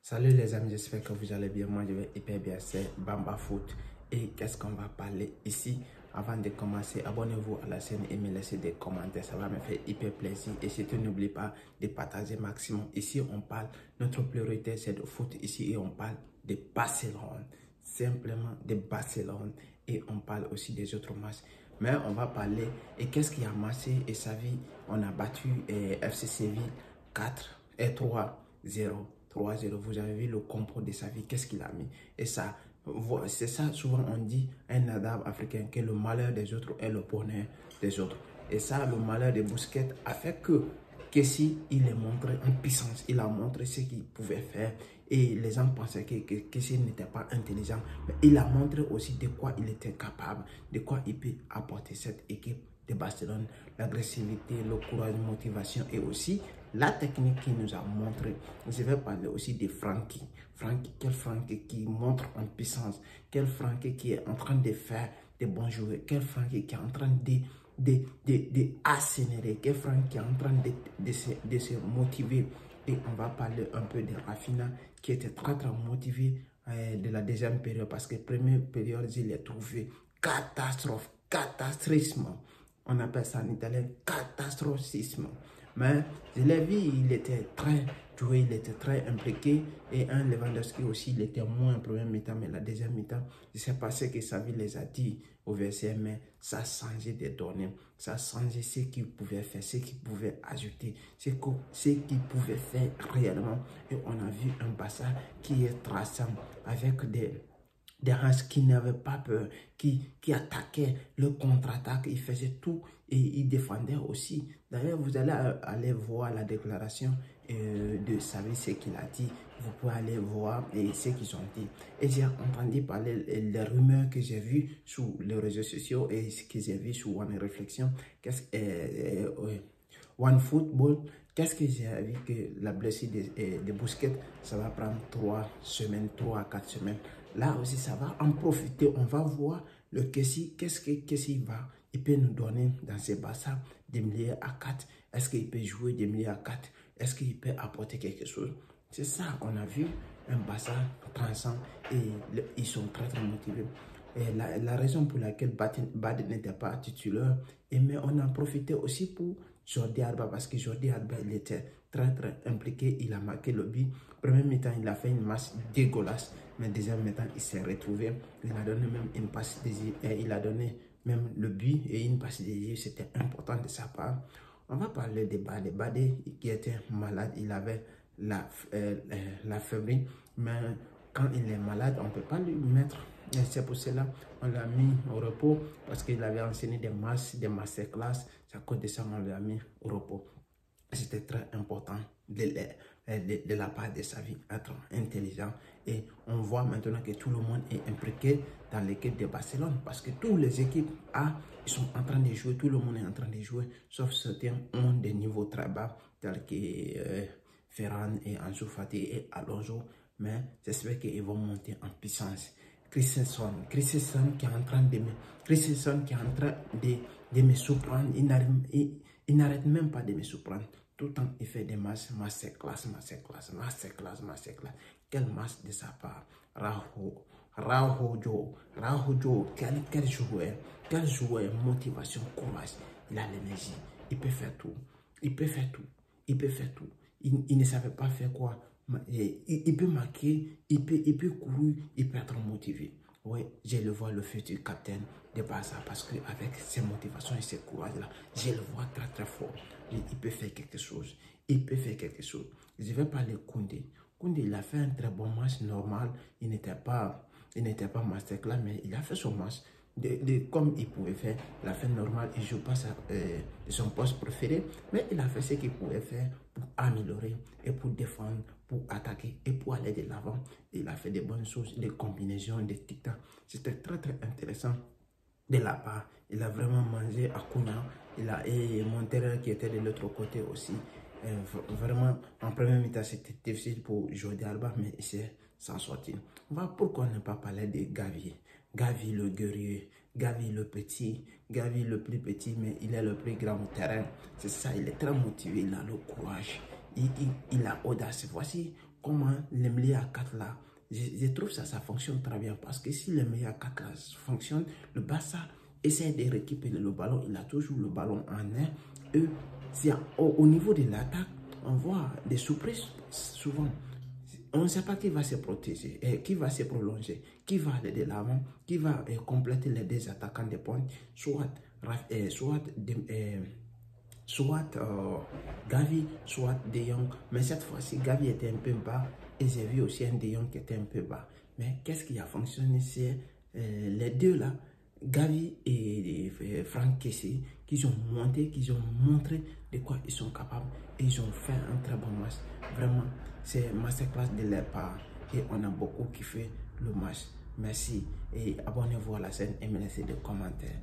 Salut les amis, j'espère que vous allez bien. Moi, je vais hyper bien. C'est Bamba Foot. Et qu'est-ce qu'on va parler ici? Avant de commencer, abonnez-vous à la chaîne et me laissez des commentaires. Ça va me faire hyper plaisir. Et surtout, n'oubliez pas de partager maximum. Ici, on parle, notre priorité, c'est de foot ici. Et on parle de Barcelone. Simplement de Barcelone. Et on parle aussi des autres matchs. Mais on va parler. Et qu'est-ce qui a marché? Et sa vie, on a battu FC Séville 4 et 3-0. 3-0, vous avez vu le compo de sa vie, qu'est-ce qu'il a mis. Et ça, c'est ça, souvent on dit, un adage africain, que le malheur des autres est le bonheur des autres. Et ça, le malheur de Busquets a fait que Kessie, il est montré en puissance, il a montré ce qu'il pouvait faire. Et les gens pensaient que Kessie n'était pas intelligent, mais il a montré aussi de quoi il était capable, de quoi il peut apporter cette équipe de Barcelone, l'agressivité, le courage, la motivation et aussi la technique qu'il nous a montré. Je vais parler aussi de Frankie. Quel Frankie qui montre en puissance, quel Frankie qui est en train de faire des bons joueurs, quel Frankie qui est en train d'accélérer, quel Frankie qui est en train de se motiver. Et on va parler un peu de Rafinha qui était très motivé de la deuxième période parce que la première période, je l'ai trouvé catastrophisme. On appelle ça en italien catastrophisme. Mais je l'ai vu, il était très doué, il était très impliqué. Et un Lewandowski aussi, il était moins en première mi-temps, mais la deuxième mi-temps, je ne sais pas ce que Xavi les a dit au vestiaire, mais ça a changé des données. Ça a changé ce qu'il pouvait faire, ce qu'il pouvait ajouter, ce qu'il pouvait faire réellement. Et on a vu un Barça qui est traçant avec des Hans qui n'avait pas peur, qui attaquait le contre-attaque, il faisait tout et il défendait aussi. D'ailleurs, vous allez aller voir la déclaration de Xavi, ce qu'il a dit. Vous pouvez aller voir ce qu'ils ont dit. Et j'ai entendu parler des rumeurs que j'ai vues sur les réseaux sociaux et ce que j'ai vu sur One Réflexion, One Football. Qu'est-ce que j'ai vu que la blessure de Busquets, ça va prendre 3 semaines, 3 à 4 semaines. Là aussi, ça va en profiter. On va voir le Kessie. Qu'est-ce qu'il il peut nous donner dans ces bassins des milliers à 4. Est-ce qu'il peut jouer des milliers à 4? Est-ce qu'il peut apporter quelque chose? C'est ça qu'on a vu, un bassin transcend et ils sont très motivés. Et la raison pour laquelle Bad n'était pas titulaire, mais on a profité aussi pour Jordi Alba parce que Jordi Alba il était très impliqué, il a marqué le but. Premier mi-temps, il a fait une match dégueulasse, mais deuxième mi-temps, il s'est retrouvé. Il a donné même une passe il a donné même le but et une passe décisive, c'était important de sa part. On va parler de Bade. Bade qui était malade, il avait la fébrile, mais quand il est malade, on ne peut pas lui mettre. C'est pour cela on l'a mis au repos parce qu'il avait enseigné des masterclass. C'est à cause de ça on l'a mis au repos. C'était très important de la part de sa vie, être intelligent. Et on voit maintenant que tout le monde est impliqué dans l'équipe de Barcelone parce que toutes les équipes ils sont en train de jouer, tout le monde est en train de jouer, sauf certains ont des niveaux très bas, tels que Ferran et Ansu Fati et Alonso. Mais j'espère qu'ils vont monter en puissance. Christensen qui est en train de me surprendre. Il n'arrête même pas de me surprendre. Tout le temps, il fait des matchs, masterclass. Quel match de sa part. Raújo, quel joueur, motivation, courage. Il a l'énergie, il peut faire tout. Il ne savait pas faire quoi. Il peut marquer, il peut courir, il peut être motivé. Oui, je le vois le futur capitaine de Barça parce qu'avec ses motivations et ses courages-là, je le vois très fort. Il peut faire quelque chose. Je vais parler de Koundé. Koundé, il a fait un très bon match normal. Il n'était pas masterclass, mais il a fait son match. Comme il pouvait faire, il a fait normal, il ne joue pas son poste préféré, mais il a fait ce qu'il pouvait faire pour améliorer et pour défendre, pour attaquer et pour aller de l'avant. Il a fait des bonnes choses, des combinaisons, des tic-tac. C'était très intéressant de la part. Il a vraiment mangé à Kuna. Et Montero qui était de l'autre côté aussi. Vraiment, en première mi-temps, c'était difficile pour Jordi Alba, mais il s'est s'en sortir. Pourquoi ne pas parler de Gavi? Gavi le guerrier, Gavi le petit, Gavi le plus petit, mais il est le plus grand au terrain. C'est ça, il est très motivé, il a le courage, il a audace. Voici comment le milieu à 4 là, je trouve ça fonctionne très bien. Parce que si le milieu à 4 là fonctionne, le Barça essaie de récupérer le ballon. Il a toujours le ballon en main. Et au niveau de l'attaque, on voit des surprises souvent. On ne sait pas qui va se protéger, qui va se prolonger, qui va aller de l'avant, qui va compléter les deux attaquants de pointe, soit Gavi, soit De Jong. Mais cette fois-ci, Gavi était un peu bas et j'ai vu aussi un De Jong qui était un peu bas. Mais qu'est-ce qui a fonctionné? C'est les deux là, Gavi et Franck Kessie, qui ont monté, qui ont montré de quoi ils sont capables et ils ont fait un très bon match. Vraiment, c'est masterclass de leur part et on a beaucoup kiffé le match. Merci et abonnez-vous à la chaîne et me laissez des commentaires.